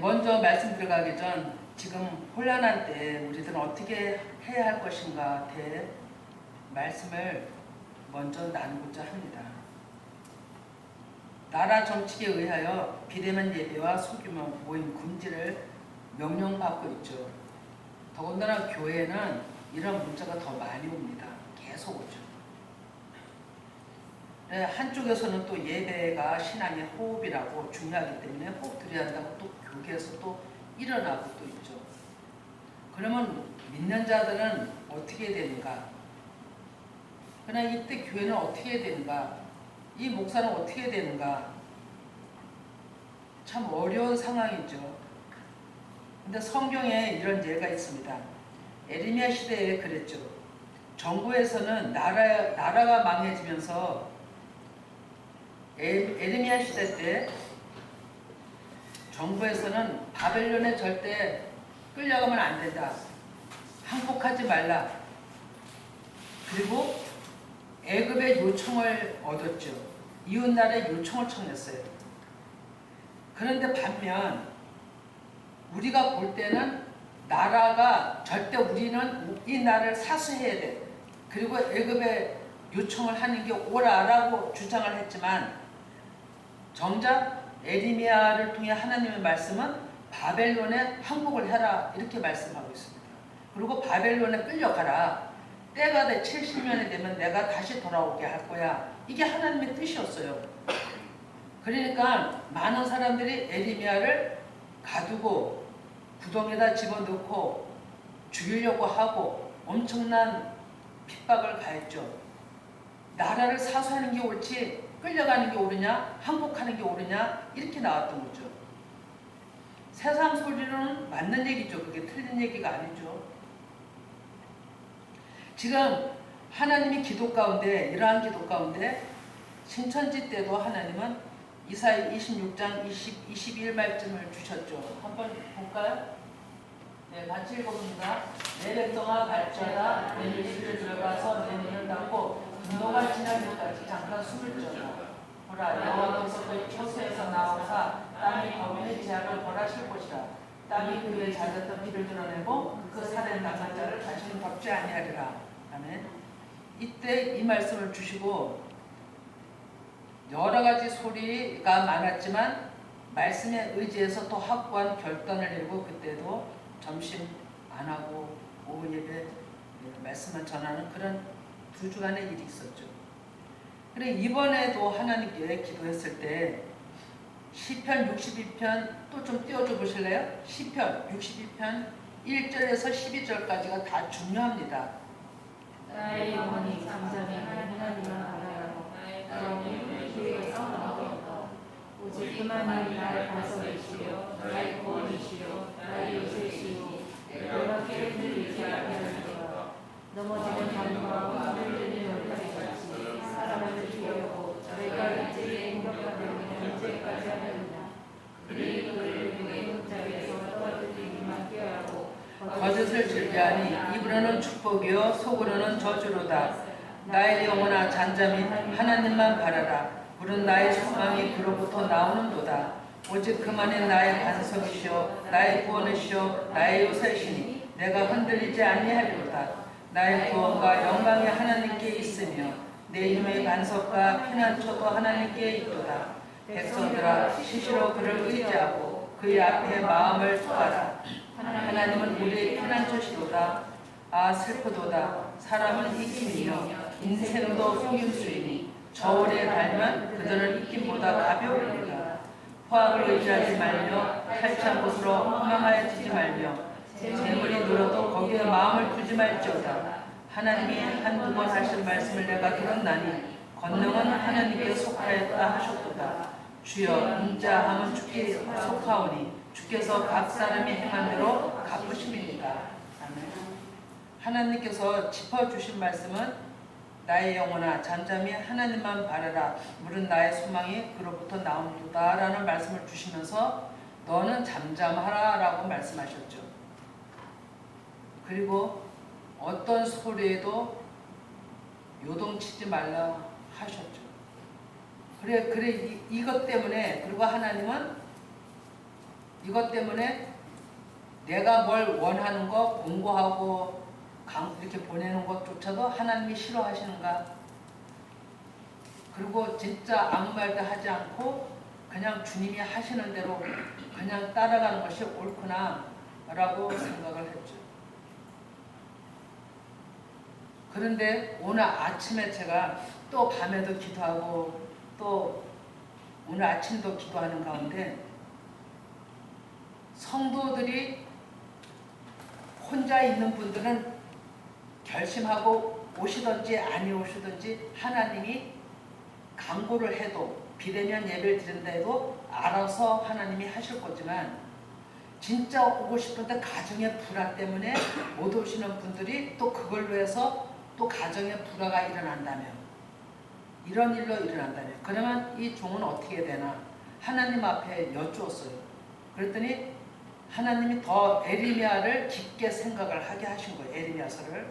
먼저 말씀 들어가기 전 지금 혼란한 때 우리들은 어떻게 해야 할 것인가 대 말씀을 먼저 나누고자 합니다. 나라 정책에 의하여 비대면 예배와 소규모 모임 금지를 명령받고 있죠. 더군다나 교회는 이런 문자가 더 많이 옵니다. 계속 오죠. 한쪽에서는 또 예배가 신앙의 호흡이라고 중요하기 때문에 호흡 드려야 한다고 또 교계에서 또 일어나고 또 있죠. 그러면 믿는 자들은 어떻게 되는가? 그러나 이때 교회는 어떻게 되는가? 이 목사는 어떻게 되는가? 참 어려운 상황이죠. 근데 성경에 이런 예가 있습니다. 에르미야 시대에 그랬죠. 정부에서는 나라가 망해지면서 에르미야 시대 때 정부에서는 바벨론에 절대 끌려가면 안 된다. 항복하지 말라. 그리고 애굽의 요청을 얻었죠. 이웃나라의 요청을 청했어요. 그런데 반면 우리가 볼 때는 나라가 절대 우리는 이 나라를 사수해야 돼. 그리고 애굽의 요청을 하는 게 옳아라고 주장을 했지만 정작 에르미야를 통해 하나님의 말씀은 바벨론에 항복을 해라 이렇게 말씀하고 있습니다. 그리고 바벨론에 끌려가라. 때가 돼 70년이 되면 내가 다시 돌아오게 할 거야. 이게 하나님의 뜻이었어요. 그러니까 많은 사람들이 에르미야를 가두고 구덩이에다 집어넣고 죽이려고 하고 엄청난 핍박을 가했죠. 나라를 사수하는 게 옳지 끌려가는 게 옳으냐 항복하는 게 옳으냐 이렇게 나왔던 거죠. 세상 소리는 맞는 얘기죠. 그게 틀린 얘기가 아니죠. 지금 하나님이 기도 가운데 이러한 기도 가운데 신천지 때도 하나님은 이사야 26장 21말씀을 주셨죠. 한번 볼까요? 네, 같이 읽어봅니다. 내 백성아 갈지어다 내 밀실을 들어가서 내 문을 닫고 분노가 지날 때까지 잠깐 숨을 쉬어라. 보라 여호와께서 그의 처소에서 나오사 땅이 거민의 제약을 벌하실 것이라. 땅이 그의 잘렸던 피를 드러내고 그 살인 당한 자를 다시는 덮지 아니하리라. 아멘. 이때 이 말씀을 주시고 여러 가지 소리가 많았지만 말씀에 의지해서 또 확고한 결단을 내리고 그때도 점심 안 하고 오후 예배 말씀만 전하는 그런 2주간의 일이 있었죠. 그래 이번에도 하나님께 기도했을 때 시편 62편 또 좀 띄워줘 보실래요? 시편 62편 1절에서 12절까지가 다 중요합니다. 나의 영혼이 잠잠히 하나님을 바라고 나의 영혼이 주에서 나오겠다. 오직 그만이 나의 반석이시요 나의 구원이시요 나의 요새시요 내가 깨를 의지하게 하리라. 넘어지는 강과 흔들리는 얼굴같이 사람을 죽이려고 내가 일제히 공격하려면 언제까지 하려느냐. 그리 그를 그의 흑자리에서 떠들리기만 꾀하고 거짓을 즐겨하니 입으로는 축복이요 속으로는 저주로다. 나의 영혼아 잠잠히 하나님만 바라라. 물은 나의 소망이 그로부터 나오는도다. 오직 그만이 나의 반석이시오 나의 구원이시오 나의 요새시니 내가 흔들리지 아니하리로다. 나의 구원과 영광이 하나님께 있으며 내 힘의 반석과 피난처도 하나님께 있도다. 백성들아 시시로 그를 의지하고 그의 앞에 마음을 쏟아라. 하나님은 우리의 피난처시로다. 아 슬프도다. 사람은 익힘이며 인생도 속임수이니 저울에 달면 그들은 익힘보다 가벼우리라. 포악을 의지하지 말며 탈취한 곳으로 허망하여지지 말며 재물이 늘어도 거기에 마음을 두지 말지어다. 하나님이 한두 번 하신 말씀을 내가 들었나니 권능은 하나님께 속하였다 하셨도다. 주여 인자함은 주께 속하오니 주께서 각 사람이 행한 대로 갚으심이니이다. 아멘. 하나님께서 짚어주신 말씀은 나의 영혼아 잠잠히 하나님만 바라라. 물은 나의 소망이 그로부터 나온도다 라는 말씀을 주시면서 너는 잠잠하라 라고 말씀하셨죠. 그리고 어떤 소리에도 요동치지 말라 하셨죠. 그래 이것 때문에 그리고 하나님은 이것 때문에 내가 뭘 원하는 거 공고하고 이렇게 보내는 것조차도 하나님이 싫어하시는가? 그리고 진짜 아무 말도 하지 않고 그냥 주님이 하시는 대로 그냥 따라가는 것이 옳구나 라고 생각을 했죠. 그런데 오늘 아침에 제가 또 밤에도 기도하고 또 오늘 아침도 기도하는 가운데 성도들이 혼자 있는 분들은 결심하고 오시든지 아니 오시든지 하나님이 강구를 해도 비대면 예배를 드린다 해도 알아서 하나님이 하실 거지만 진짜 오고 싶은데 가정의 불화 때문에 못 오시는 분들이 또 그걸로 해서 또 가정의 불화가 일어난다면 이런 일로 일어난다면 그러면 이 종은 어떻게 되나 하나님 앞에 여쭈었어요. 그랬더니 하나님이 더 에레미야를 깊게 생각을 하게 하신 거예요. 에레미야서를.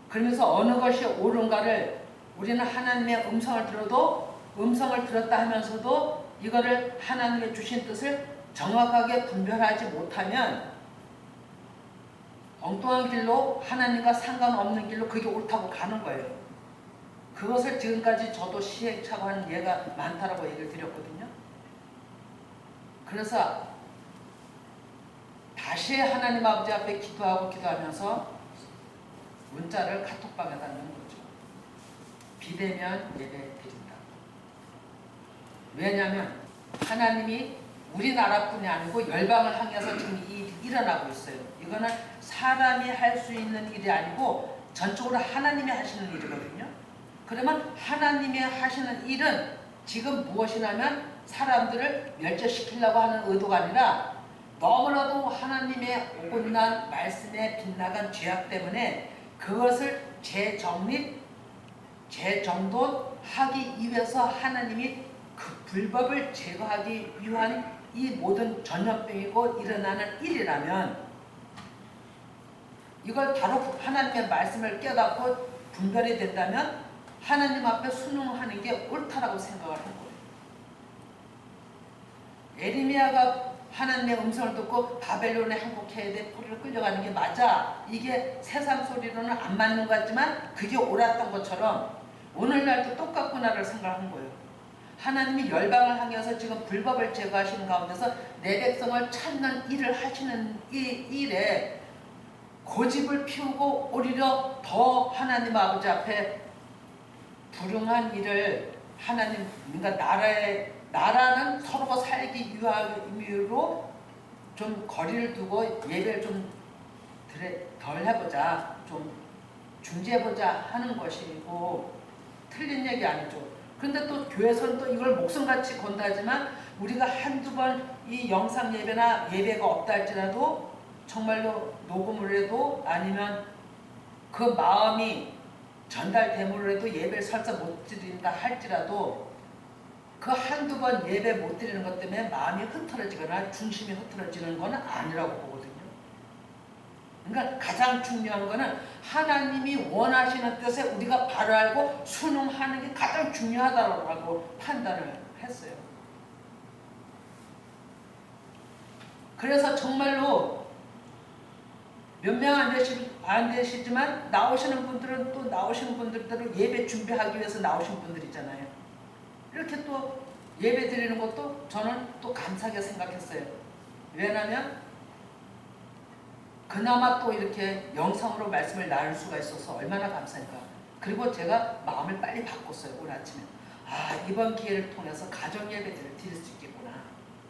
그러면서 어느 것이 옳은가를 우리는 하나님의 음성을 들어도 음성을 들었다 하면서도 이거를 하나님의 주신 뜻을 정확하게 분별하지 못하면 엉뚱한 길로 하나님과 상관없는 길로 그게 옳다고 가는 거예요. 그것을 지금까지 저도 시행착오 하는 예가 많다라고 얘기를 드렸거든요. 그래서 다시 하나님 아버지 앞에 기도하면서 문자를 카톡방에다 넣은 거죠. 비대면 예배 드린다. 왜냐하면 하나님이 우리나라뿐이 아니고 열방을 향해서 지금 이 일이 일어나고 있어요. 이거는 사람이 할 수 있는 일이 아니고 전적으로 하나님이 하시는 일이거든요. 그러면 하나님이 하시는 일은 지금 무엇이냐면 사람들을 멸절시키려고 하는 의도가 아니라 너무나도 하나님의 온난 말씀에 빗나간 죄악 때문에 그것을 재정립, 재정돈하기 위해서 하나님이 그 불법을 제거하기 위한 이 모든 전염병이고 일어나는 일이라면 이걸 바로 하나님의 말씀을 깨닫고 분별이 된다면 하나님 앞에 순응하는 게 옳다라고 생각을 한 거예요. 에레미야가 하나님의 음성을 듣고 바벨론에 항복해야 돼 포로를 끌려가는 게 맞아. 이게 세상 소리로는 안 맞는 것 같지만 그게 옳았던 것처럼 오늘날도 똑같구나를 생각한 거예요. 하나님이 열방을 향해서 지금 불법을 제거하시는 가운데서 내 백성을 찾는 일을 하시는 이 일에 고집을 피우고 오히려 더 하나님 아버지 앞에 불응한 일을 하나님, 그러니까 나라는 서로가 살기 위함으로 좀 거리를 두고 예배를 좀 덜 해보자, 좀 중지해보자 하는 것이고 틀린 얘기 아니죠. 그런데 또 교회에서는 또 이걸 목숨같이 건다지만 우리가 한두 번 이 영상 예배나 예배가 없다 할지라도 정말로 녹음을 해도 아니면 그 마음이 전달됨으로 해도 예배를 설사 못 드린다 할지라도 그 한두 번 예배 못 드리는 것 때문에 마음이 흐트러지거나 중심이 흐트러지는 건 아니라고 보거든요. 그러니까 가장 중요한 거는 하나님이 원하시는 뜻에 우리가 바로 알고 순응하는 게 가장 중요하다고 판단을 했어요. 그래서 정말로 몇 명 안 되시지만 나오시는 분들은 또 나오시는 분들대로 예배 준비하기 위해서 나오신 분들이잖아요. 이렇게 또 예배 드리는 것도 저는 또 감사하게 생각했어요. 왜냐하면 그나마 또 이렇게 영상으로 말씀을 나눌 수가 있어서 얼마나 감사할까. 그리고 제가 마음을 빨리 바꿨어요. 오늘 아침에. 아, 이번 기회를 통해서 가정 예배들을 드릴 수 있겠구나.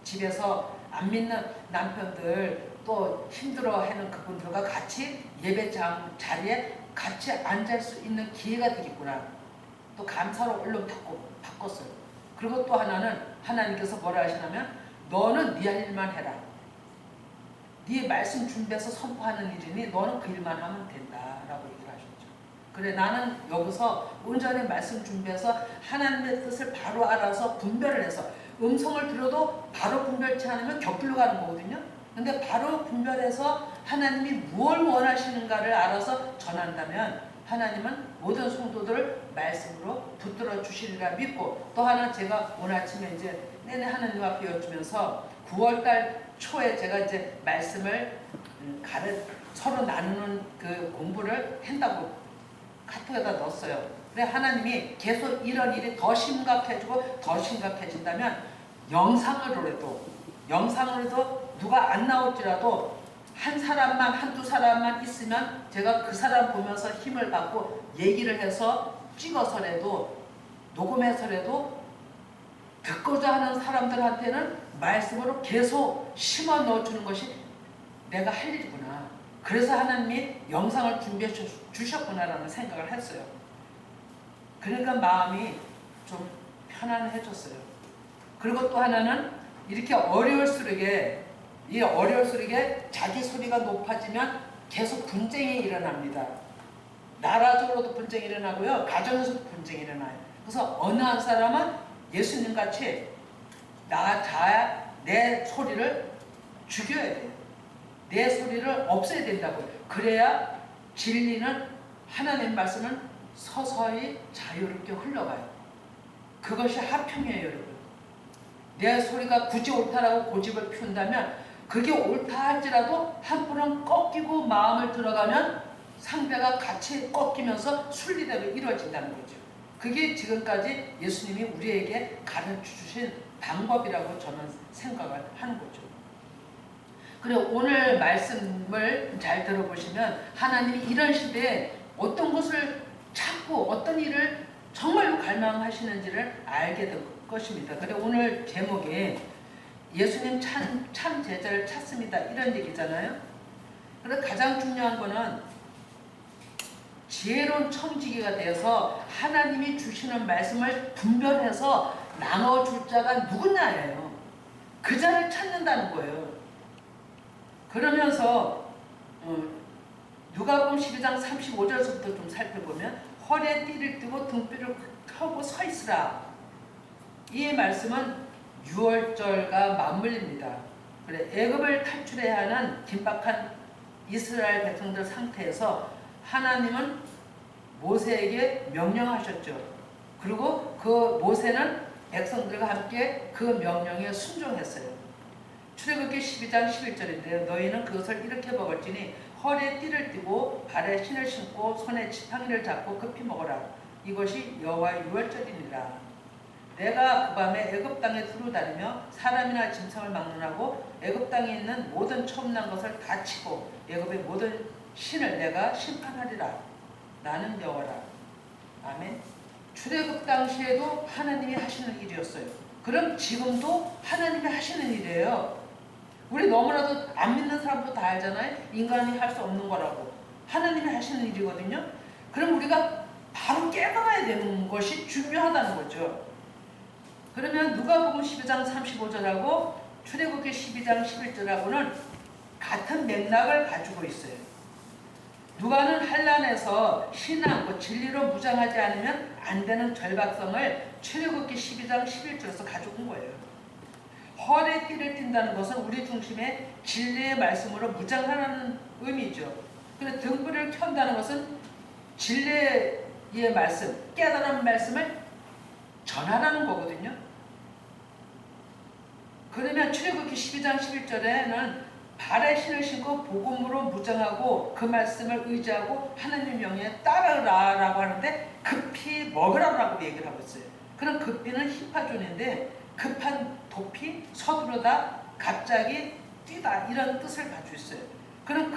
집에서 안 믿는 남편들 또 힘들어하는 그분들과 같이 예배장 자리에 같이 앉을 수 있는 기회가 되겠구나. 또 감사로 얼른 바꿨어요. 그리고 또 하나는 하나님께서 뭐라 하시냐면 너는 네 할 일만 해라. 네 말씀 준비해서 선포하는 일이니 너는 그 일만 하면 된다라고 얘기를 하셨죠. 그래 나는 여기서 온전히 말씀 준비해서 하나님의 뜻을 바로 알아서 분별을 해서 음성을 들어도 바로 분별치 않으면 격길로 가는 거거든요. 근데 바로 분별해서 하나님이 무엇을 원하시는가를 알아서 전한다면 하나님은 모든 성도들을 말씀으로 붙들어 주시리라 믿고 또 하나 제가 오늘 아침에 이제 내내 하나님 앞에 여쭈면서 9월달 초에 제가 이제 말씀을 서로 나누는 그 공부를 한다고 카톡에다 넣었어요. 그래 하나님이 계속 이런 일이 더 심각해지고 더 심각해진다면 영상으로라도 누가 안 나올지라도 한 사람만 한두 사람만 있으면 제가 그 사람 보면서 힘을 받고 얘기를 해서 찍어서라도 녹음해서라도 듣고자 하는 사람들한테는 말씀으로 계속 심어 넣어주는 것이 내가 할 일이구나. 그래서 하나님이 영상을 준비해 주셨구나라는 생각을 했어요. 그러니까 마음이 좀 편안해졌어요. 그리고 또 하나는 이렇게 어려울수록에 자기 소리가 높아지면 계속 분쟁이 일어납니다. 나라적으로도 분쟁이 일어나고요. 가정에서도 분쟁이 일어나요. 그래서 어느 한 사람은 예수님같이 내 소리를 죽여야 돼요. 내 소리를 없애야 된다고요. 그래야 진리는 하나님 말씀은 서서히 자유롭게 흘러가요. 그것이 화평이에요, 여러분. 내 소리가 굳이 옳다라고 고집을 피운다면 그게 옳다 할지라도 한분은 꺾이고 마음을 들어가면 상대가 같이 꺾이면서 순리대로 이루어진다는 거죠. 그게 지금까지 예수님이 우리에게 가르쳐 주신 방법이라고 저는 생각을 하는 거죠. 그리고 오늘 말씀을 잘 들어보시면 하나님이 이런 시대에 어떤 것을 찾고 어떤 일을 정말로 갈망하시는지를 알게 될 것입니다. 그리고 오늘 제목이 예수님 참 제자를 찾습니다. 이런 얘기잖아요. 그래서 가장 중요한 거는 지혜로운 청지기가 되어서 하나님이 주시는 말씀을 분별해서 나눠줄 자가 누구냐예요. 그 자를 찾는다는 거예요. 그러면서 누가복음 12장 35절부터 좀 살펴보면 허리에 띠를 띠고 등불을 켜고 서 있으라. 이 말씀은 6월절과 맞물립니다. 그래 애굽을 탈출해야 하는 긴박한 이스라엘 백성들 상태에서 하나님은 모세에게 명령하셨죠. 그리고 그 모세는 백성들과 함께 그 명령에 순종했어요. 출애굽기 12장 11절인데요. 너희는 그것을 이렇게 먹을지니 허리에 띠를 띠고 발에 신을 신고 손에 지팡이를 잡고 급히 먹어라. 이것이 여호와의 유월절이니라. 내가 그 밤에 애굽 땅에 두루 다니며 사람이나 짐승을 막론하고 애굽 땅에 있는 모든 처음난 것을 다 치고 애굽의 모든 신을 내가 심판하리라. 나는 여호와라. 아멘. 출애굽 당시에도 하나님이 하시는 일이었어요. 그럼 지금도 하나님이 하시는 일이에요. 우리 너무나도 안 믿는 사람도 다 알잖아요. 인간이 할 수 없는 거라고. 하나님이 하시는 일이거든요. 그럼 우리가 바로 깨달아야 되는 것이 중요하다는 거죠. 그러면 누가복음 12장 35절하고 출애굽기 12장 11절하고는 같은 맥락을 가지고 있어요. 누가는 환난에서 신앙, 진리로 무장하지 않으면 안 되는 절박성을 출애굽기 12장 11절에서 가져온 거예요. 허리에 띠를 띈다는 것은 우리 중심에 진리의 말씀으로 무장하라는 의미죠. 근데 등불을 켠다는 것은 진리의 말씀, 깨달은 말씀을 전하라는 거거든요. 그러면 출애굽기 12장 11절에는 발에 신을 신고 복음으로 무장하고 그 말씀을 의지하고 하나님 명령에 따르라라고 하는데 급히 먹으라고 얘기를 하고 있어요. 그럼 급히는 히파존인데 급한 도피, 서두르다, 갑자기 뛰다 이런 뜻을 가지고 있어요. 그럼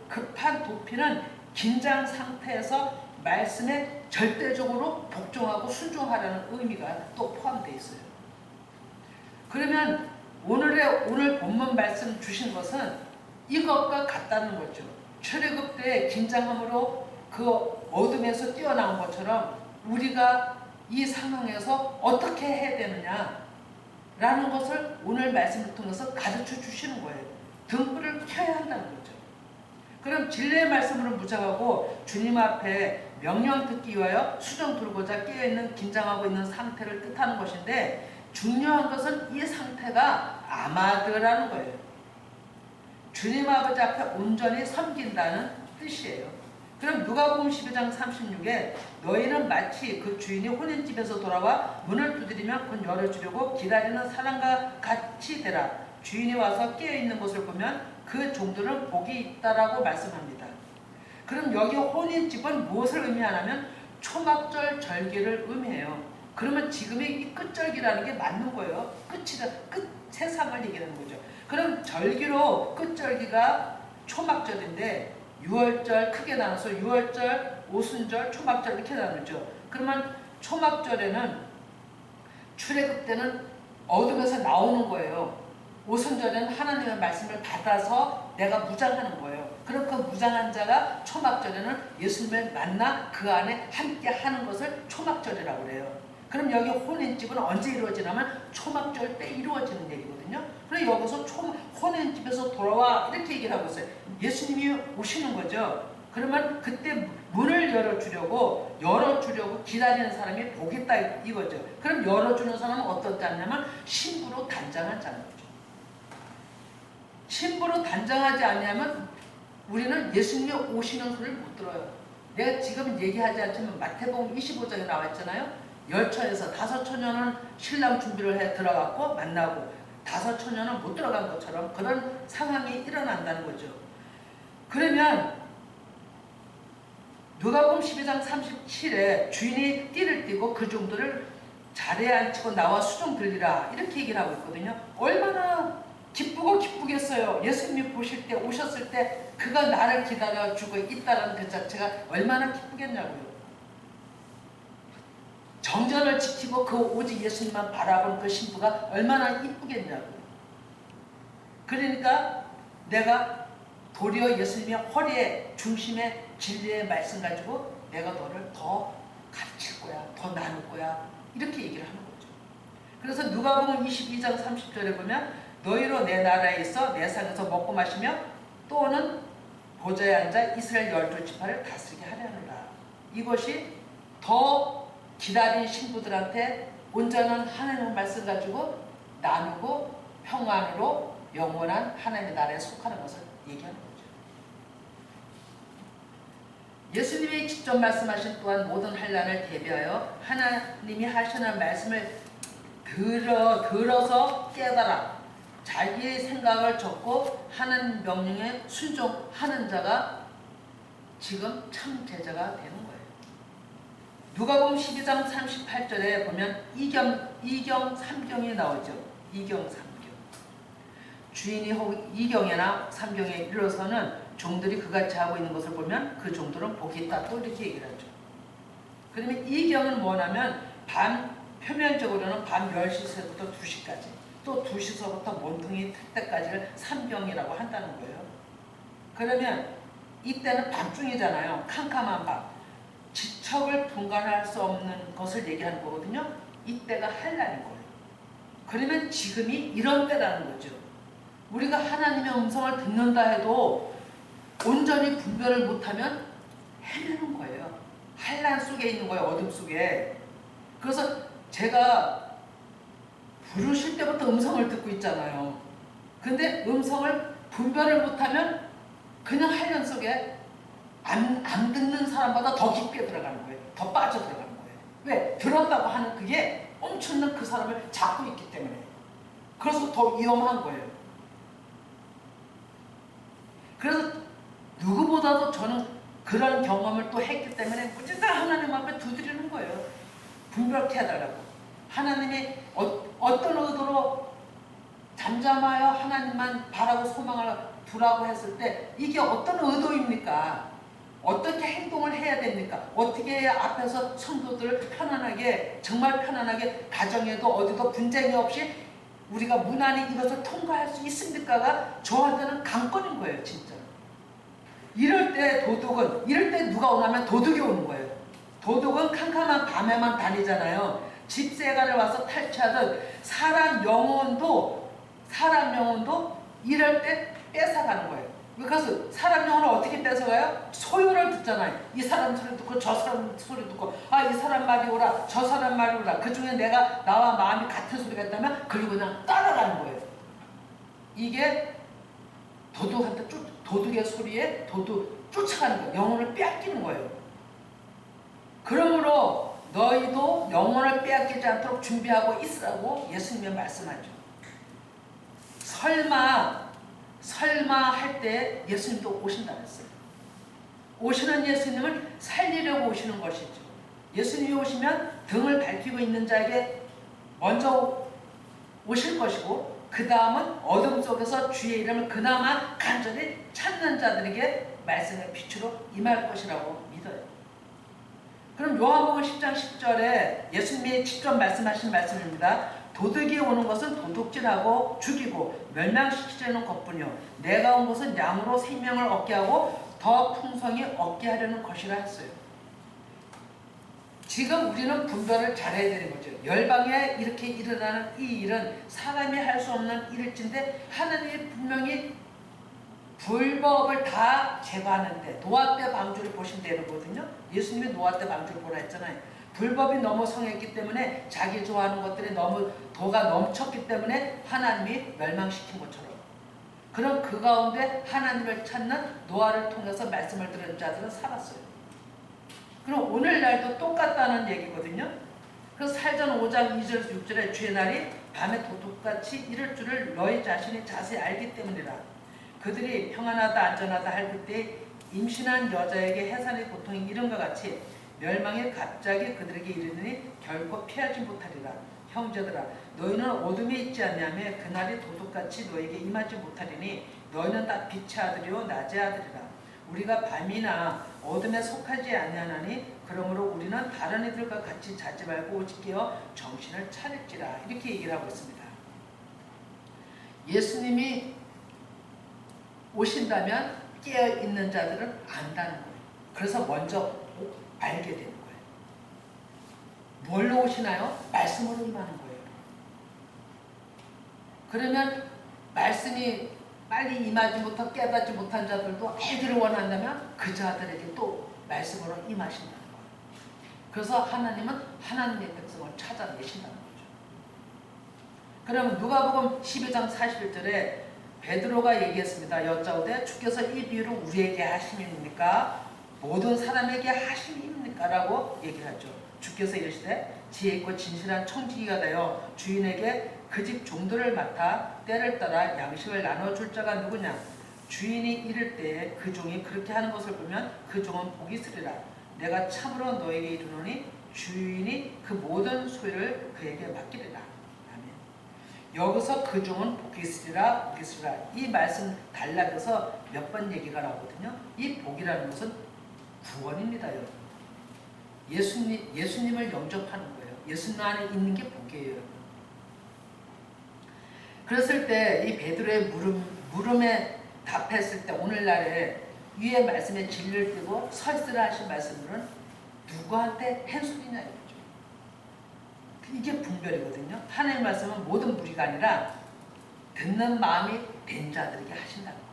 급한 도피는 긴장 상태에서 말씀에 절대적으로 복종하고 순종하라는 의미가 또 포함되어 있어요. 그러면 오늘 본문 말씀 주신 것은 이것과 같다는 거죠. 출애굽 때 긴장함으로 그 어둠에서 뛰어나온 것처럼 우리가 이 상황에서 어떻게 해야 되느냐라는 것을 오늘 말씀을 통해서 가르쳐 주시는 거예요. 등불을 켜야 한다는 거죠. 그럼 진리의 말씀으로 무장하고 주님 앞에 명령 듣기 위하여 수정 두르고자 깨어있는 긴장하고 있는 상태를 뜻하는 것인데 중요한 것은 이 상태가 아마드라는 거예요. 주님 아버지 앞에 온전히 섬긴다는 뜻이에요. 그럼 누가복음 12장 36에 너희는 마치 그 주인이 혼인집에서 돌아와 문을 두드리면 곧 열어주려고 기다리는 사람과 같이 되라. 주인이 와서 깨어있는 것을 보면 그 종들은 복이 있다라고 말씀합니다. 그럼 여기 혼인집은 무엇을 의미하냐면 초막절 절기를 의미해요. 그러면 지금의 이 끝절기라는 게 맞는 거예요. 끝 세상을 얘기하는 거죠. 그럼 절기로 끝절기가 초막절인데 6월절 크게 나눠서 6월절, 오순절, 초막절 이렇게 나누죠. 그러면 초막절에는 출애굽 때는 어둠에서 나오는 거예요. 오순절에는 하나님의 말씀을 받아서 내가 무장하는 거예요. 그럼 그 무장한 자가 초막절에는 예수님을 만나 그 안에 함께 하는 것을 초막절이라고 그래요. 그럼 여기 혼인집은 언제 이루어지냐면 초막절 때 이루어지는 얘기거든요. 그래서 여기서 혼인집에서 돌아와 이렇게 얘기를 하고 있어요. 예수님이 오시는 거죠. 그러면 그때 문을 열어주려고 기다리는 사람이 복이 있다 이거죠. 그럼 열어주는 사람은 어떤 자냐면 신부로 단장한 자인 거죠. 신부로 단장하지 않냐면 우리는 예수님이 오시는 소리를 못 들어요. 내가 지금 얘기하지 않지만 마태복음 25장에 나와 있잖아요. 열처에서 5처녀는 신랑 준비를 해 들어갔고 만나고 5처녀는 못 들어간 것처럼 그런 상황이 일어난다는 거죠. 그러면 누가복음 12장 37에 주인이 띠를 띠고 그 종들을 자리에 앉히고 나와 수종 들리라 이렇게 얘기를 하고 있거든요. 얼마나 기쁘고 기쁘겠어요. 예수님이 보실 때 오셨을 때 그가 나를 기다려주고 있다는 그 자체가 얼마나 기쁘겠냐고요. 정전을 지키고 그 오직 예수님만 바라본 그 신부가 얼마나 이쁘겠냐고요. 그러니까 내가 도리어 예수님의 허리에 중심에 진리의 말씀 가지고 내가 너를 더 가르칠 거야. 더 나눌 거야. 이렇게 얘기를 하는 거죠. 그래서 누가복음 22장 30절에 보면 너희로 내 나라에 있어 내 상에서 먹고 마시며 또는 보좌에 앉아 이스라엘 12지파를 다스리게 하려느라. 이것이 더 기다린 신부들한테 온전한 하나님의 말씀 가지고 나누고 평안으로 영원한 하나님의 나라에 속하는 것을 얘기하는 거죠. 예수님이 직접 말씀하신 또한 모든 환난을 대비하여 하나님이 하시는 말씀을 들어서 깨달아 자기의 생각을 적고 하나님 명령에 순종하는 자가 지금 참 제자가 되는 거예요. 누가복음 12장 38절에 보면 2경 3경이 나오죠. 2경 3경. 주인이 혹 2경이나 3경에 이르러서는 종들이 그같이 하고 있는 것을 보면 그 종들은 복이 있다. 또 이렇게 얘기를 하죠. 그러면 2경은 뭐냐면 표면적으로는 밤 10시서부터 2시까지 또 2시서부터 몸통이 틀 때까지를 3경이라고 한다는 거예요. 그러면 이때는 밤중이잖아요. 캄캄한 밤. 지척을 분간할 수 없는 것을 얘기하는 거거든요. 이때가 한란인 거예요. 그러면 지금이 이런 때라는 거죠. 우리가 하나님의 음성을 듣는다 해도 온전히 분별을 못하면 헤매는 거예요. 한란 속에 있는 거예요. 어둠 속에. 그래서 제가 부르실 때부터 음성을 듣고 있잖아요. 근데 음성을 분별을 못하면 그냥 한란 속에 안 듣는 사람보다 더 깊게 들어가는 거예요. 더 빠져 들어가는 거예요. 왜? 들었다고 하는 그게 엄청난 그 사람을 잡고 있기 때문에. 그래서 더 위험한 거예요. 그래서 누구보다도 저는 그런 경험을 또 했기 때문에 무지가 하나님 앞에 두드리는 거예요. 분별케 해달라고. 하나님이 어떤 의도로 잠잠하여 하나님만 바라고 소망을 두라고 했을 때 이게 어떤 의도입니까? 어떻게 행동을 해야 됩니까? 어떻게 해야 앞에서 성도들을 편안하게 정말 편안하게 가정에도 어디도 분쟁이 없이 우리가 무난히 이것을 통과할 수 있습니까가 저한테는 관건인 거예요. 진짜. 이럴 때 누가 오냐면 도둑이 오는 거예요. 도둑은 캄캄한 밤에만 다니잖아요. 집세가를 와서 탈취하듯 사람 영혼도 이럴 때 뺏어가는 거예요. 그래서 사람 영혼을 어떻게 뺏어가요? 소요를 듣잖아요. 이 사람 소리 듣고 저 사람 소리 듣고 이 사람 말이 오라 저 사람 말이 오라. 그 중에 내가 나와 마음이 같은 소리가 있다면 그리고 그냥 따라가는 거예요. 이게 도둑의 소리에 쫓아가는 거예요. 영혼을 빼앗기는 거예요. 그러므로 너희도 영혼을 빼앗기지 않도록 준비하고 있으라고 예수님이 말씀하죠. 설마 할 때 예수님도 오신다 했어요. 오시는 예수님을 살리려고 오시는 것이죠. 예수님이 오시면 등을 밝히고 있는 자에게 먼저 오실 것이고 그 다음은 어둠 속에서 주의 이름을 그나마 간절히 찾는 자들에게 말씀의 빛으로 임할 것이라고 믿어요. 그럼 요한복음 10장 10절에 예수님이 직접 말씀하신 말씀입니다. 도둑이 오는 것은 도둑질하고 죽이고 멸망시키려는 것뿐이요 내가 온 것은 양으로 생명을 얻게 하고 더 풍성히 얻게 하려는 것이라 했어요. 지금 우리는 분별을 잘해야 되는 거죠. 열방에 이렇게 일어나는 이 일은 사람이 할 수 없는 일일진데 하나님이 분명히 불법을 다 제거하는데 노아 때 방주를 보신다는 거거든요. 예수님이 노아 때 방주를 보라 했잖아요. 불법이 너무 성했기 때문에 자기 좋아하는 것들이 너무 도가 넘쳤기 때문에 하나님이 멸망시킨 것처럼 그럼 그 가운데 하나님을 찾는 노아를 통해서 말씀을 들은 자들은 살았어요. 그럼 오늘날도 똑같다는 얘기거든요. 그래서 살전 5장 2절 6절에 주의 날이 밤에 도둑같이 이를 줄을 너희 자신이 자세히 알기 때문이라. 그들이 평안하다 안전하다 할 그때 임신한 여자에게 해산의 고통이 이른과 같이 멸망이 갑자기 그들에게 이르느니 결코 피하지 못하리라. 형제들아 너희는 어둠에 있지 아니하며 그날이 도둑같이 너희에게 임하지 못하리니 너희는 다 빛의 아들이요 낮의 아들이라. 우리가 밤이나 어둠에 속하지 아니하나니 그러므로 우리는 다른 이들과 같이 자지 말고 오직 깨어 정신을 차릴지라. 이렇게 얘기를 하고 있습니다. 예수님이 오신다면 깨어있는 자들은 안다는 거예요. 그래서 먼저 알게 되는 거예요. 뭘로 오시나요? 말씀으로 임하는 거예요. 그러면 말씀이 빨리 임하지 못하고 깨닫지 못한 자들도 알기를 원한다면 그 자들에게 또 말씀으로 임하신다는 거예요. 그래서 하나님은 하나님의 백성을 찾아내신다는 거죠. 그러면 누가복음 12장 41절에 베드로가 얘기했습니다. 여짜오되 주께서 이 비유를 우리에게 하심입니까? 모든 사람에게 하심입니까? 라고 얘기를 하죠. 주께서 이르시되 지혜 있고 진실한 청지기가 되어 주인에게 그 집 종들을 맡아 때를 따라 양식을 나눠줄 자가 누구냐? 주인이 이를 때에 그 종이 그렇게 하는 것을 보면 그 종은 복이 있으리라. 내가 참으로 너에게 이르노니 주인이 그 모든 소유를 그에게 맡기리라. 아멘. 여기서 그 종은 복이 있으리라, 복이 있으리라. 이 말씀 단락에서 몇 번 얘기가 나오거든요. 이 복이라는 것은 구원입니다, 여러분. 예수님을 영접하는 거예요. 예수님 안에 있는 게 복이에요, 여러분. 그랬을 때 이 베드로의 물음에 답했을 때 오늘날에 위의 말씀에 진리를 띄고 서 있으라 하신 말씀들은 누구한테 한 소리냐 이거죠. 이게 분별이거든요. 하나님의 말씀은 모든 무리가 아니라 듣는 마음이 된 자들에게 하신다는 거예요.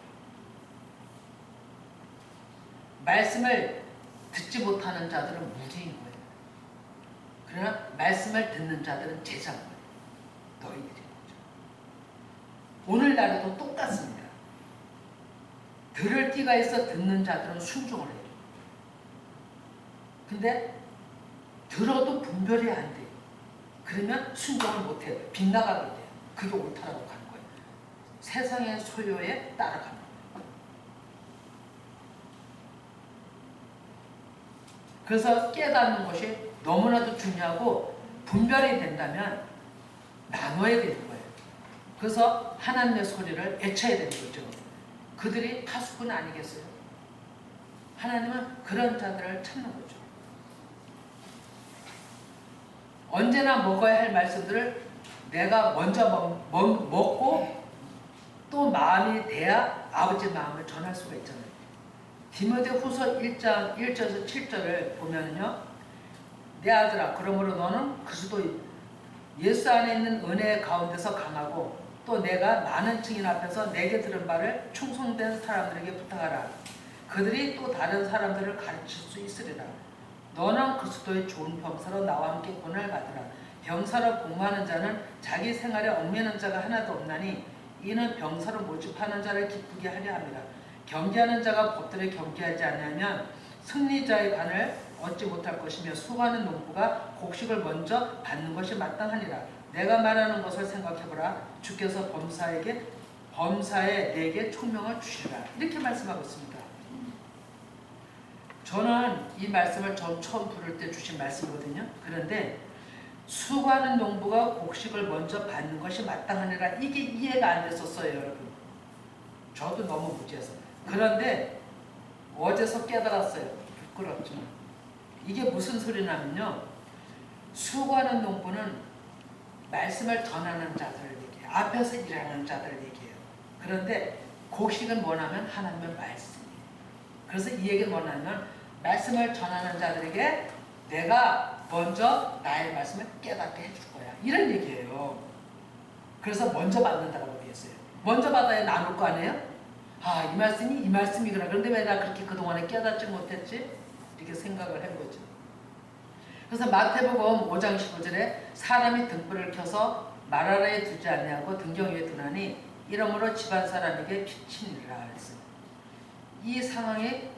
말씀을 듣지 못하는 자들은 무리인 거예요. 그러나 말씀을 듣는 자들은 제자인 거예요. 너희들인 거죠. 오늘날에도 똑같습니다. 들을 띠가 있어 듣는 자들은 순종을 해요. 근데 들어도 분별이 안 돼요. 그러면 순종을 못해요. 빗나가게 돼요. 그게 옳다라고 가는 거예요. 세상의 소요에 따라가는 거예요. 그래서 깨닫는 것이 너무나도 중요하고 분별이 된다면 나눠야 되는 거예요. 그래서 하나님의 소리를 애쳐야 되는 거죠. 그들이 파수꾼 아니겠어요? 하나님은 그런 자들을 찾는 거죠. 언제나 먹어야 할 말씀들을 내가 먼저 먹고 또 마음이 돼야 아버지의 마음을 전할 수가 있잖아요. 디모데후서 1장 1절에서 7절을 보면요. 내 아들아 그러므로 너는 그리스도 예수 안에 있는 은혜 가운데서 강하고 또 내가 많은 증인 앞에서 내게 들은 바를 충성된 사람들에게 부탁하라. 그들이 또 다른 사람들을 가르칠 수 있으리라. 너는 그리스도의 좋은 병사로 나와 함께 권을 받으라. 병사로 복무하는 자는 자기 생활에 얽매는 자가 하나도 없나니 이는 병사로 모집하는 자를 기쁘게 하려 함이라. 경계하는 자가 법들에 경계하지 않으면 승리자의 관을 얻지 못할 것이며 수고하는 농부가 곡식을 먼저 받는 것이 마땅하니라. 내가 말하는 것을 생각해보라. 주께서 범사에게 범사에 내게 총명을 주시라. 이렇게 말씀하고 있습니다. 저는 이 말씀을 처음 부를 때 주신 말씀이거든요. 그런데 수고하는 농부가 곡식을 먼저 받는 것이 마땅하니라. 이게 이해가 안 됐었어요, 여러분. 저도 너무 무지해서. 그런데 어제서 깨달았어요. 부끄럽지만. 이게 무슨 소리냐면요. 수고하는 농부는 말씀을 전하는 자들을 얘기해요. 앞에서 일하는 자들을 얘기해요. 그런데 곡식은 뭐냐면 하나님의 말씀이에요. 그래서 이 얘기는 뭐냐면 말씀을 전하는 자들에게 내가 먼저 나의 말씀을 깨닫게 해줄 거야. 이런 얘기예요. 그래서 먼저 받는다고 얘기했어요. 먼저 받아야 나눌 거 아니에요? 아, 이 말씀이 이 말씀이구나. 그런데 왜 나 그렇게 그동안에 깨닫지 못했지? 이렇게 생각을 한 거죠. 그래서 마태복음 5장 15절에 사람이 등불을 켜서 말 아래에 두지 아니하고 등경 위에 두나니 이러므로 집안 사람에게 비치니라 했어요. 이 상황에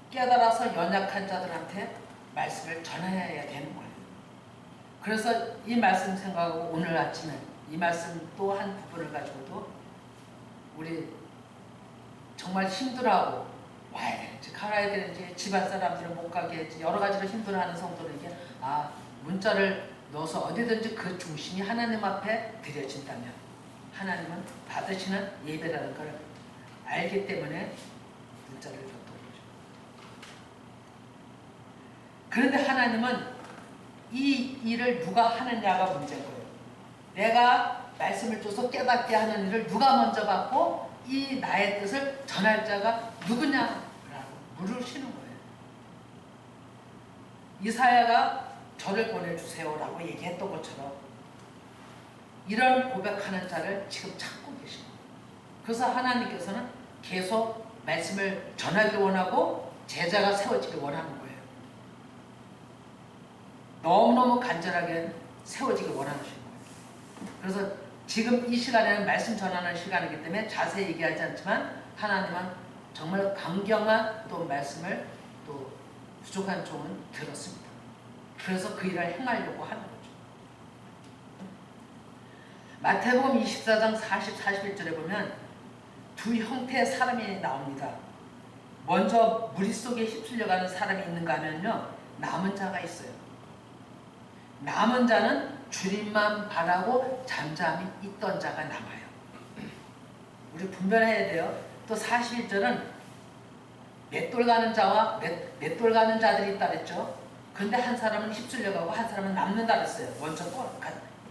깨달아서 연약한 자들한테 말씀을 전해야 되는 거예요. 그래서 이 말씀 생각하고 오늘 아침에 이 말씀 또 한 부분을 가지고도 우리 정말 힘들어하고 와야 되는지 갈아야 되는지 집안 사람들은 못 가게 했지 여러 가지로 힘들어하는 성도들에게 문자를 넣어서 어디든지 그 중심이 하나님 앞에 드려진다면 하나님은 받으시는 예배라는 걸 알기 때문에 문자를 줬던 거죠. 그런데 하나님은 이 일을 누가 하느냐가 문제인 거예요. 내가 말씀을 줘서 깨닫게 하는 일을 누가 먼저 받고 이 나의 뜻을 전할 자가 누구냐라고 물으시는 거예요. 이사야가 저를 보내주세요라고 얘기했던 것처럼 이런 고백하는 자를 지금 찾고 계신 거예요. 그래서 하나님께서는 계속 말씀을 전하기 원하고 제자가 세워지기 원하는 거예요. 너무너무 간절하게 세워지기 원하는 거예요. 그래서 지금 이 시간에는 말씀 전하는 시간이기 때문에 자세히 얘기하지 않지만 하나님은 정말 강경한 또 말씀을 또 부족한 종은 들었습니다. 그래서 그 일을 행하려고 하는 거죠. 마태복음 24장 40, 41절에 보면 두 형태의 사람이 나옵니다. 먼저 무리 속에 휩쓸려가는 사람이 있는가 하면요. 남은 자가 있어요. 남은 자는 주님만 바라고 잠잠히 있던 자가 남아요. 우리 분별해야 돼요. 또 41절은 맷돌 가는 자와 맷돌 가는 자들이 있다 그랬죠. 근데 한 사람은 휩쓸려가고 한 사람은 남는다 그랬어요. 먼저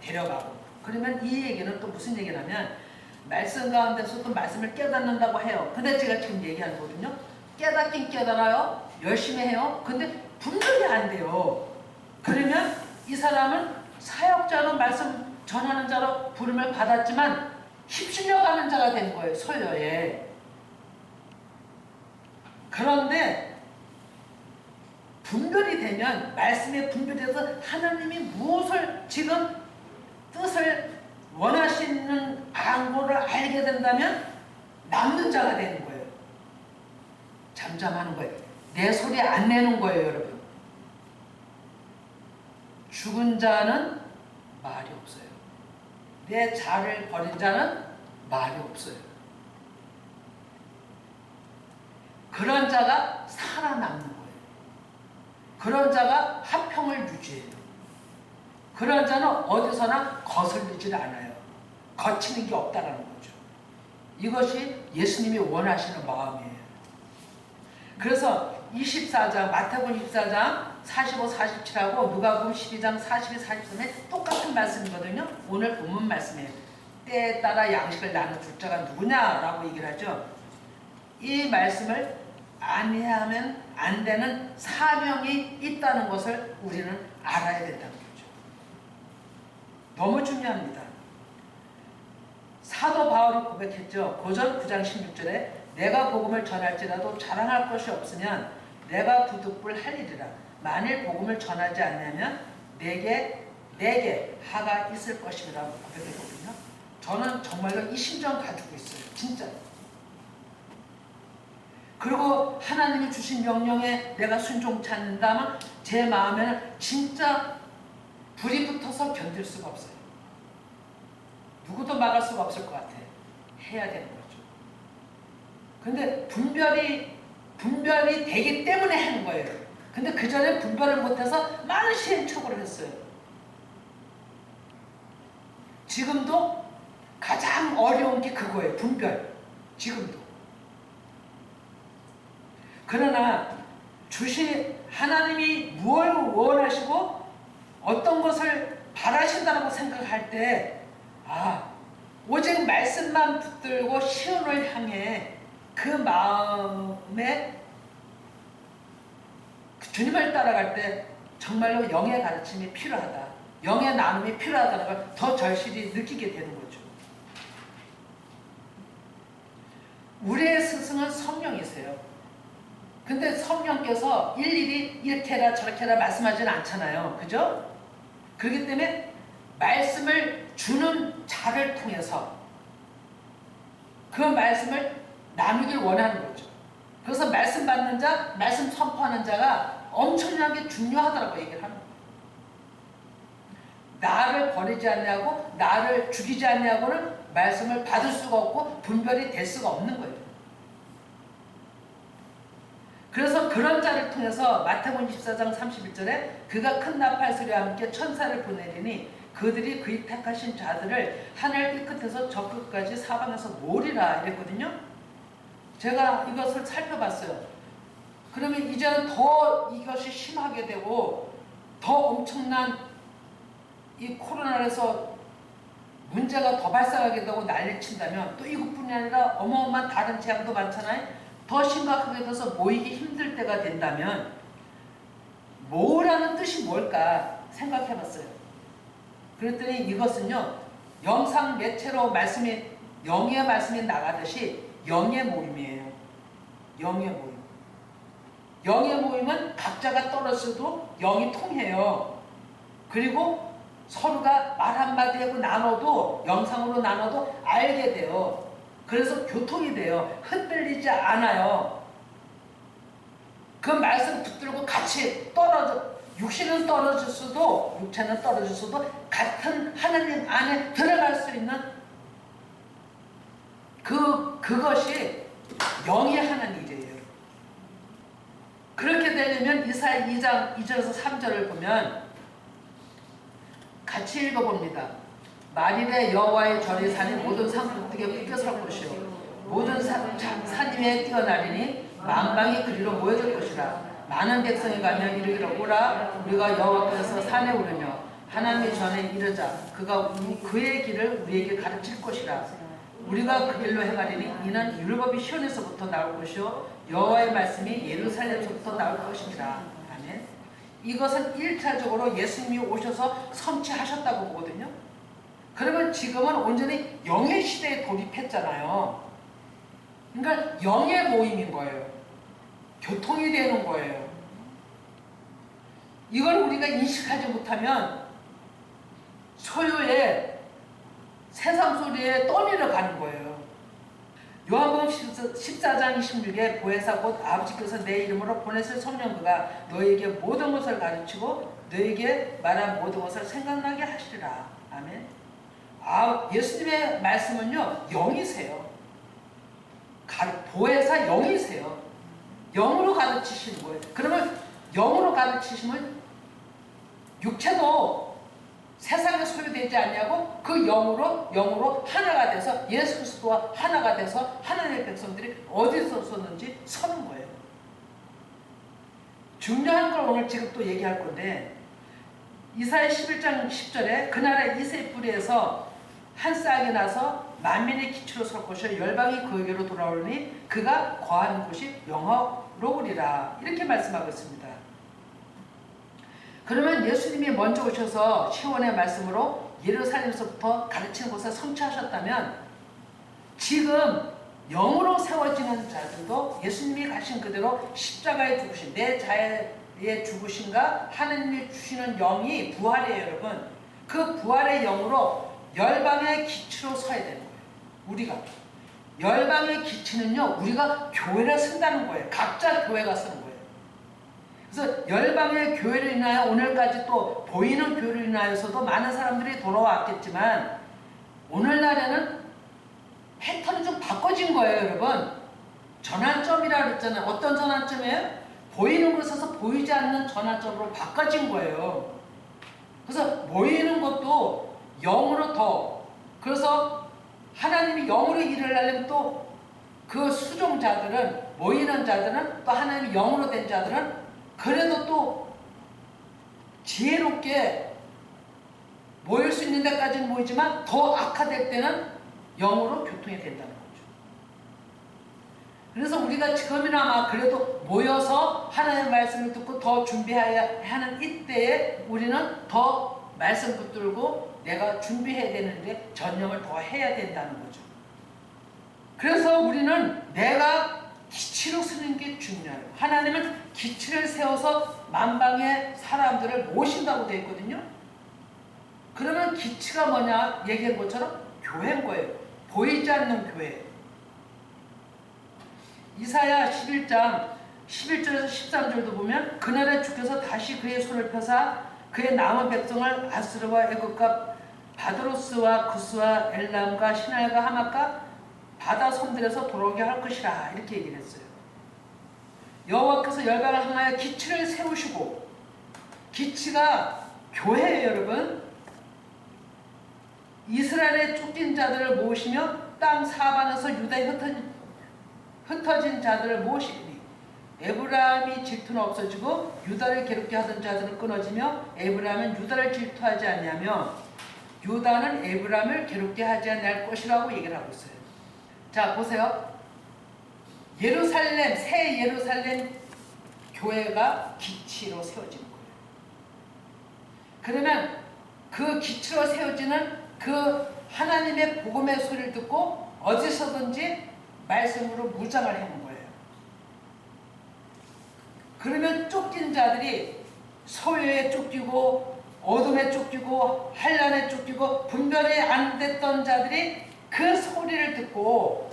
데려가고. 그러면 이 얘기는 또 무슨 얘기냐면 말씀 가운데서도 말씀을 깨닫는다고 해요. 근데 제가 지금 얘기하는 거거든요. 깨닫긴 깨달아요. 열심히 해요. 근데 분별이 안 돼요. 그러면 이 사람은 사역자로 말씀 전하는 자로 부름을 받았지만 휩쓸려가는 자가 된 거예요. 소요에. 그런데 분별이 되면 말씀에 분별돼서 하나님이 무엇을 지금 뜻을 원하시는 안고를 알게 된다면 남는 자가 되는 거예요. 잠잠하는 거예요. 내 소리 안 내는 거예요, 여러분. 죽은 자는 말이 없어요. 내 자를 버린 자는 말이 없어요. 그런 자가 살아남는 거예요. 그런 자가 화평을 유지해요. 그런 자는 어디서나 거슬리질 않아요. 거치는 게 없다는 거죠. 이것이 예수님이 원하시는 마음이에요. 그래서 24장, 마태복음 24장 45, 47하고 누가복음 12장 42, 43에 똑같은 말씀이거든요. 오늘 본문 말씀이에요. 때에 따라 양식을 나눠줄 자가 누구냐라고 얘기를 하죠. 이 말씀을 안해하면 안 되는 사명이 있다는 것을 우리는 알아야 된다는 거죠. 너무 중요합니다. 사도 바울이 고백했죠. 고전 9장 16절에 내가 복음을 전할지라도 자랑할 것이 없으면 내가 부득불 할 일이라. 만일 복음을 전하지 않냐면 내게 하가 있을 것이라고 고백했거든요. 저는 정말로 이 심정 가지고 있어요. 진짜. 그리고 하나님이 주신 명령에 내가 순종치 않는다면 제 마음에는 진짜 불이 붙어서 견딜 수가 없어요. 누구도 막을 수가 없을 것 같아요. 해야 되는 거죠. 근데 분별이 되기 때문에 하는 거예요. 근데 그 전에 분별을 못해서 많은 시행착오를 했어요. 지금도 가장 어려운 게 그거예요. 분별. 지금도. 그러나 하나님이 무엇을 원하시고 어떤 것을 바라신다고 생각할 때 오직 말씀만 붙들고 시온을 향해 그 마음에 주님을 따라갈 때 정말로 영의 가르침이 필요하다. 영의 나눔이 필요하다는 걸 더 절실히 느끼게 되는 거죠. 우리의 스승은 성령이세요. 근데 성령께서 일일이 이렇게 해라 저렇게 해라 말씀하지는 않잖아요. 그죠? 그렇기 때문에 말씀을 주는 자를 통해서 그 말씀을 나누길 원하는 거죠. 그래서 말씀 받는 자, 말씀 선포하는 자가 엄청나게 중요하다고 얘기를 하는 거예요. 나를 버리지 않냐고 나를 죽이지 않냐고는 말씀을 받을 수가 없고 분별이 될 수가 없는 거예요. 그래서 그런 자를 통해서 마태복음 24장 31절에 그가 큰 나팔 소리와 함께 천사를 보내리니 그들이 그의 택하신 자들을 하늘 끝에서 저 끝까지 사방에서 모으리라 이랬거든요. 제가 이것을 살펴봤어요. 그러면 이제는 더 이것이 심하게 되고 더 엄청난 이 코로나에서 문제가 더 발생하게 되고 난리 친다면 또 이것뿐이 아니라 어마어마한 다른 재앙도 많잖아요. 더 심각하게 돼서 모이기 힘들 때가 된다면 모으라는 뜻이 뭘까 생각해봤어요. 그랬더니 이것은요 영상 매체로 영의 말씀이 나가듯이 영의 모임이에요. 영의 모임. 영의 모임은 각자가 떨어져도 영이 통해요. 그리고 서로가 말 한마디 하고 나눠도 영상으로 나눠도 알게 돼요. 그래서 교통이 돼요. 흔들리지 않아요. 그 말씀 붙들고 같이 육체는 떨어질 수도 같은 하나님 안에 들어갈 수 있는 그것이 영이 하는 일이에요. 그렇게 되려면 이사야 2장 2절에서 3절을 보면 같이 읽어봅니다. 만일에 여호와의 절이 산이 모든 산꼭대기에 붙여 설 것이요 모든 산 위에 뛰어나리니 만방이 그리로 모여들 것이라. 많은 백성이 가며 이르기를 오라 우리가 여호와께서 산에 오르며 하나님의 전에 이르자 그가 그의 길을 우리에게 가르칠 것이라. 우리가 그 길로 행하리니 이는 율법이 시온에서부터 나올 것이요 여호와의 말씀이 예루살렘에서부터 나올 것이니라. 아멘. 이것은 1차적으로 예수님이 오셔서 성취하셨다고 보거든요. 그러면 지금은 온전히 영의 시대에 돌입했잖아요. 그러니까 영의 모임인 거예요. 교통이 되는 거예요. 이걸 우리가 인식하지 못하면 소유의 세상 소리에 떠밀어 가는 거예요. 요한복음 14장 26에 보혜사 곧 아버지께서 내 이름으로 보내실 성령 그가 너에게 모든 것을 가르치고 너에게 말한 모든 것을 생각나게 하시리라. 아멘. 예수님의 말씀은요 영이세요. 보혜사 영이세요. 영으로 가르치시는 거예요. 그러면 영으로 가르치시면 육체도 세상에 소유되지 않냐고 그 영으로 하나가 돼서 예수 그리스도와 하나가 돼서 하나님의 백성들이 어디서 섰는지 서는 거예요. 중요한 걸 오늘 지금 또 얘기할 건데 이사야 11장 10절에 그날의 이새의 뿌리에서 한 싹이 나서 만민의 기초로 설 것이요 열방이 그에게로 돌아오니 그가 거하는 곳이 영화로우리라. 이렇게 말씀하고 있습니다. 그러면 예수님이 먼저 오셔서 시온의 말씀으로 예루살렘에서부터 가르치는 것을 성취하셨다면 지금 영으로 세워지는 자들도 예수님이 가신 그대로 십자가에 죽으신 내 자에 죽으신가 하느님이 주시는 영이 부활이에요. 여러분 그 부활의 영으로 열방의 기초로 서야 되는 거예요. 우리가 열방의 기초는요 우리가 교회를 쓴다는 거예요. 각자 교회가 쓰는 거예요. 그래서 열방의 교회를 인하여 오늘까지 또 보이는 교회를 인하여서도 많은 사람들이 돌아왔겠지만 오늘날에는 패턴이 좀 바꿔진 거예요, 여러분. 전환점이라 그랬잖아요. 어떤 전환점이에요? 보이는 곳에서 보이지 않는 전환점으로 바꿔진 거예요. 그래서 모이는 것도 영으로 더, 그래서 하나님이 영으로 일을 하려면 또 그 수종자들은, 모이는 자들은, 또 하나님이 영으로 된 자들은 그래도 또 지혜롭게 모일 수 있는 데까지는 모이지만 더 악화될 때는 영으로 교통이 된다는 거죠. 그래서 우리가 지금이나마 그래도 모여서 하나님의 말씀을 듣고 더 준비해야 하는 이때에 우리는 더 말씀 붙들고 내가 준비해야 되는데 전념을 더 해야 된다는 거죠. 그래서 우리는 내가 기치로 서는 게 중요해요. 하나님은 기치를 세워서 만방의 사람들을 모신다고 되어 있거든요. 그러면 기치가 뭐냐 얘기한 것처럼 교회인 거예요. 보이지 않는 교회. 이사야 11장 11절에서 13절도 보면 그날에 주께서 다시 그의 손을 펴사 그의 남은 백성을 아스르와 애굽과 바드로스와 구스와 엘람과 시날과 하맛과 바다 섬들에서 돌아오게 할 것이라 이렇게 얘기를 했어요. 여호와께서 열방을 향하여 기치를 세우시고, 기치가 교회예요, 여러분. 이스라엘의 쫓긴 자들을 모으시며 땅 사방에서 유다에 흩어진 자들을 모으시니 에브라임이 질투는 없어지고 유다를 괴롭게 하던 자들은 끊어지며 에브라임은 유다를 질투하지 않냐며 유다는 에브라임을 괴롭게 하지 않을 것이라고 얘기를 하고 있어요. 자, 보세요. 예루살렘, 새 예루살렘 교회가 기치로 세워지는 거예요. 그러면 그 기치로 세워지는 그 하나님의 복음의 소리를 듣고 어디서든지 말씀으로 무장을 해놓은 거예요. 그러면 쫓긴 자들이 소요에 쫓기고 어둠에 쫓기고 환난에 쫓기고 분별이 안 됐던 자들이 그 소리를 듣고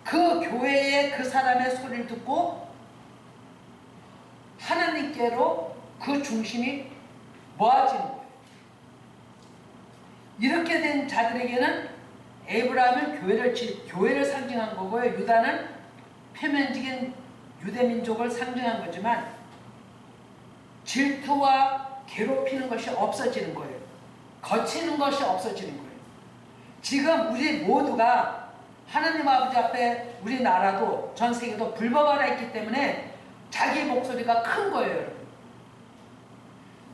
그 교회의 그 사람의 소리를 듣고 하나님께로 그 중심이 모아지는 거예요. 이렇게 된 자들에게는 에브라임은 교회를 상징한 거고요. 유다는 표면적인 유대민족을 상징한 거지만 질투와 괴롭히는 것이 없어지는 거예요. 거치는 것이 없어지는 거예요. 지금 우리 모두가 하나님 아버지 앞에 우리나라도 전 세계도 불법화가 있기 때문에 자기 목소리가 큰 거예요, 여러분.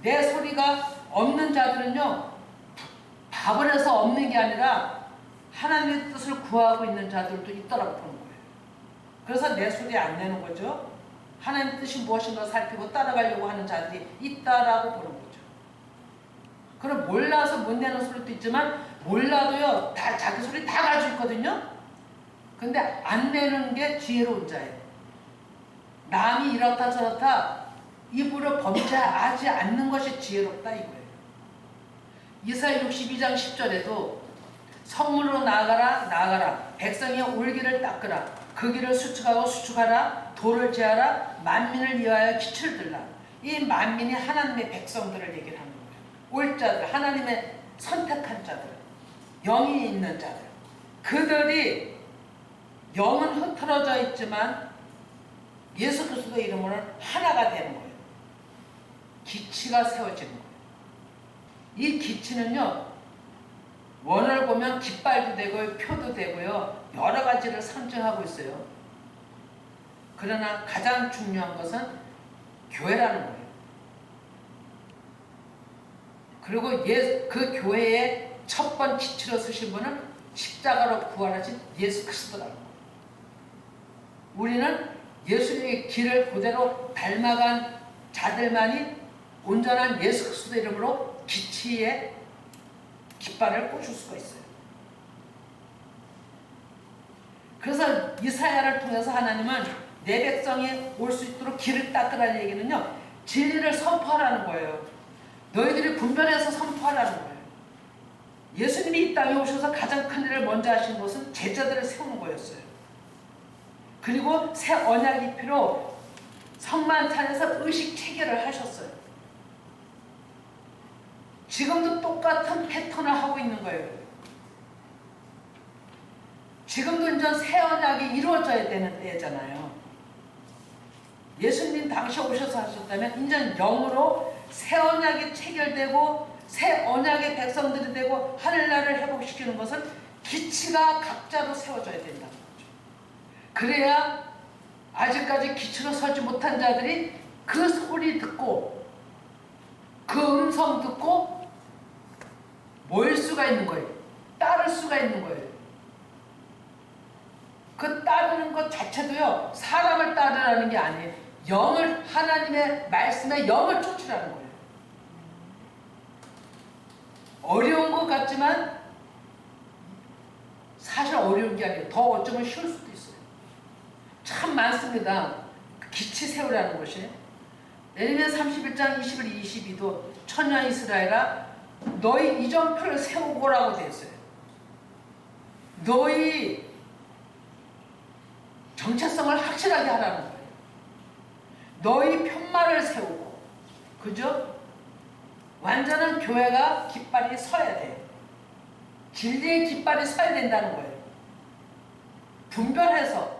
내 소리가 없는 자들은요, 바보라서 없는 게 아니라 하나님의 뜻을 구하고 있는 자들도 있더라고 보는 거예요. 그래서 내 소리 안 내는 거죠. 하나님의 뜻이 무엇인가 살피고 따라가려고 하는 자들이 있다라고 보는 거죠. 그럼 몰라서 못 내는 소리도 있지만 몰라도요, 다 자기 소리 다 가지고 있거든요. 근데 안 내는 게 지혜로운 자예요. 남이 이렇다 저렇다 입으로 범죄하지 않는 것이 지혜롭다 이거예요. 이사야 62장 10절에도 성문으로 나아가라 백성의 올기를 닦으라 그 길을 수축하고 수축하라 도를 제하라 만민을 위하여 기초를 들라. 이 만민이 하나님의 백성들을 얘기를 하는 거예요. 올 자들, 하나님의 선택한 자들, 영이 있는 자들, 그들이 영은 흩어져 있지만 예수 그리스도의 이름으로는 하나가 되는 거예요. 기치가 세워지는 거예요. 이 기치는요, 원을 보면 깃발도 되고요, 표도 되고요, 여러 가지를 상징하고 있어요. 그러나 가장 중요한 것은 교회라는 거예요. 그리고 그 교회의 첫 번 기치로 쓰신 분은 십자가로 부활하신 예수 그리스도라는 거예요. 우리는 예수님의 길을 그대로 닮아간 자들만이 온전한 예수 그리스도 이름으로 기치에 깃발을 꽂을 수가 있어요. 그래서 이사야를 통해서 하나님은 내 백성이 올 수 있도록 길을 닦으라는 얘기는요, 진리를 선포하라는 거예요. 너희들이 분별해서 선포하라는 거예요. 예수님이 이 땅에 오셔서 가장 큰 일을 먼저 하신 것은 제자들을 세우는 거였어요. 그리고 새 언약의 피로 성만찬에서 의식 체결을 하셨어요. 지금도 똑같은 패턴을 하고 있는 거예요. 지금도 이제 새 언약이 이루어져야 되는 때잖아요. 예수님 당시 오셔서 하셨다면 이제 영으로 새 언약이 체결되고 새 언약의 백성들이 되고 하늘나라를 회복시키는 것은 기치가 각자로 세워져야 된다는 거죠. 그래야 아직까지 기치로 서지 못한 자들이 그 소리 듣고 그 음성 듣고 모일 수가 있는 거예요. 따를 수가 있는 거예요. 그 따르는 것 자체도요, 사람을 따르라는 게 아니에요. 영을, 하나님의 말씀에 영을 쫓으라는 거예요. 어려운 것 같지만 사실 어려운 게 아니에요. 더 어쩌면 쉬울 수도 있어요. 참 많습니다. 기치 세우라는 것이. 예레미야 31장 21, 22도 천하 이스라엘아 너희 이정표를 세우고라고 되어 있어요. 너희 정체성을 확실하게 하라는 거예요. 너희 편말을 세우고, 그죠? 완전한 교회가 깃발이 서야 돼요. 진리의 깃발이 서야 된다는 거예요. 분별해서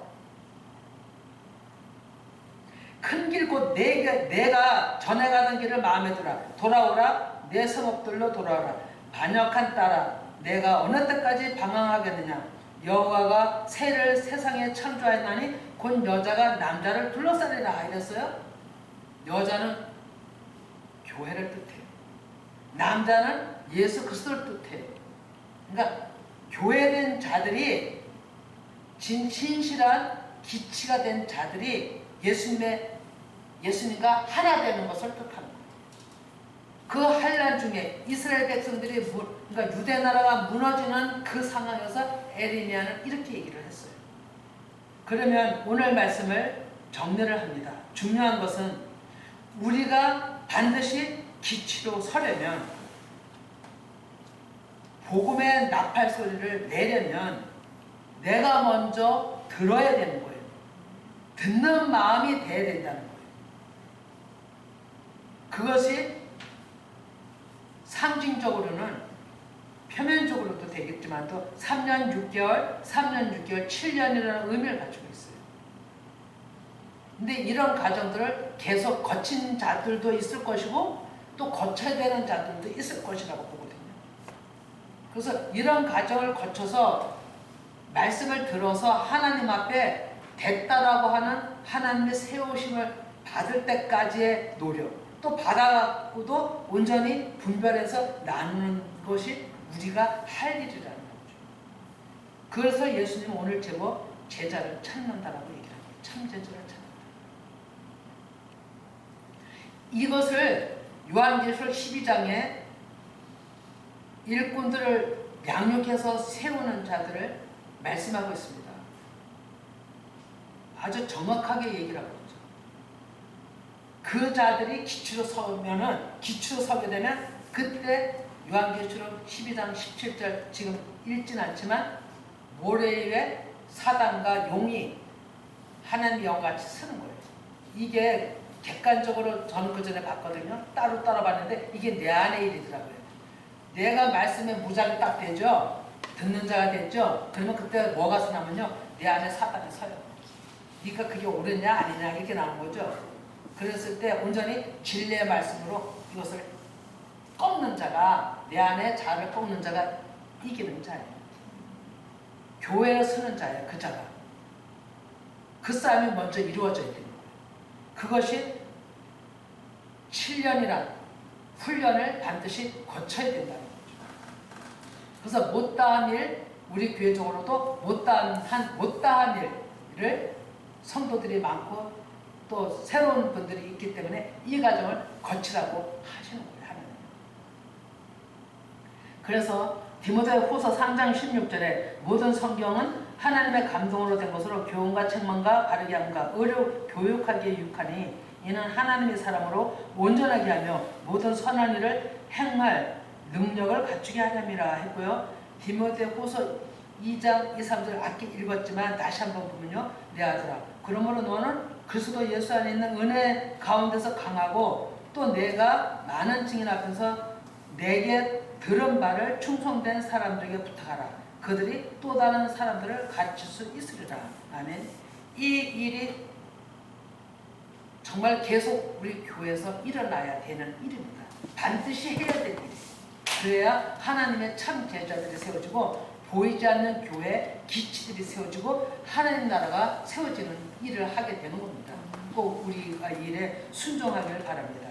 큰 길 곧 내가 전해 가던 길을 마음에 두라. 돌아오라. 내 성읍들로 돌아오라. 반역한 딸아 내가 어느 때까지 방황하겠느냐. 여호와가 새를 세상에 창조하였나니 곧 여자가 남자를 둘러싸리라 이랬어요. 여자는 교회를 뜻해요. 남자는 예수 그리스도를 뜻해요. 그러니까 교회된 자들이 신실한 기치가 된 자들이 예수님과 하나 되는 것을 뜻하는 거예요. 그 환난 중에 이스라엘 백성들이 그러니까 유대 나라가 무너지는 그 상황에서 에레미야는 이렇게 얘기를 했어요. 그러면 오늘 말씀을 정리를 합니다. 중요한 것은 우리가 반드시 기치로 서려면 복음의 나팔 소리를 내려면 내가 먼저 들어야 되는 거예요. 듣는 마음이 돼야 된다는 거예요. 그것이 상징적으로는 표면적으로도 되겠지만도 3년 6개월, 7년이라는 의미를 가지고 있어요. 근데 이런 과정들을 계속 거친 자들도 있을 것이고 또 거쳐야 되는 자들도 있을 것이라고 보거든요. 그래서 이런 과정을 거쳐서 말씀을 들어서 하나님 앞에 됐다라고 하는 하나님의 세우심을 받을 때까지의 노력, 또 받아갖고도 온전히 분별해서 나누는 것이 우리가 할 일이라는 거죠. 그래서 예수님은 오늘 제법 제자를 찾는다라고 얘기를 합니다. 참 제자를 찾는다. 이것을 요한계시록 12장에 일꾼들을 양육해서 세우는 자들을 말씀하고 있습니다. 아주 정확하게 얘기를 하고 있죠. 그 자들이 기초로 서게 되면 그때 요한계시록 12장 17절 지금 읽진 않지만 모래 위에 사단과 용이 하나님 영같이 서는 거예요. 이게 객관적으로 저는 그 전에 봤거든요. 따로 봤는데 이게 내 안의 일이더라고요. 내가 말씀에 무장이 딱 되죠. 듣는 자가 됐죠. 그러면 그때 뭐가 서냐면요. 내 안에 사단이 서요. 그러니까 그게 옳으냐 아니냐 이렇게 나오는 거죠. 그랬을 때 온전히 진리의 말씀으로 이것을 꺾는 자가 내 안에 자를 꺾는 자가 이기는 자예요. 교회에 서는 자예요. 그 자가. 그 싸움이 먼저 이루어져야 되는 거예요. 그것이 7년이란 훈련을 반드시 거쳐야 된다는 거죠. 그래서 못다한 일, 우리 교회적으로도 못다한 일을 성도들이 많고 또 새로운 분들이 있기 때문에 이 과정을 거치라고 하시는 거예요. 하나님. 그래서 디모데후서 3장 16절에 모든 성경은 하나님의 감동으로 된 것으로 교훈과 책망과 바르게 함과 의로 교육하기에 유익하니 이는 하나님의 사람으로 온전하게 하며 모든 선한 일을 행할 능력을 갖추게 하렵니다 했고요. 디모데후서 2장 2, 3절 아까 읽었지만 다시 한번 보면요. 내 아들아 그러므로 너는 그리스도 예수 안에 있는 은혜 가운데서 강하고 또 내가 많은 증인 앞에서 내게 들은 바를 충성된 사람들에게 부탁하라. 그들이 또 다른 사람들을 가르칠 수 있으리라. 아멘. 이 일이 정말 계속 우리 교회에서 일어나야 되는 일입니다. 반드시 해야 될 일이에요. 그래야 하나님의 참 제자들이 세워지고 보이지 않는 교회 기치들이 세워지고 하나님 나라가 세워지는 일을 하게 되는 겁니다. 꼭 우리가 이 일에 순종하기를 바랍니다.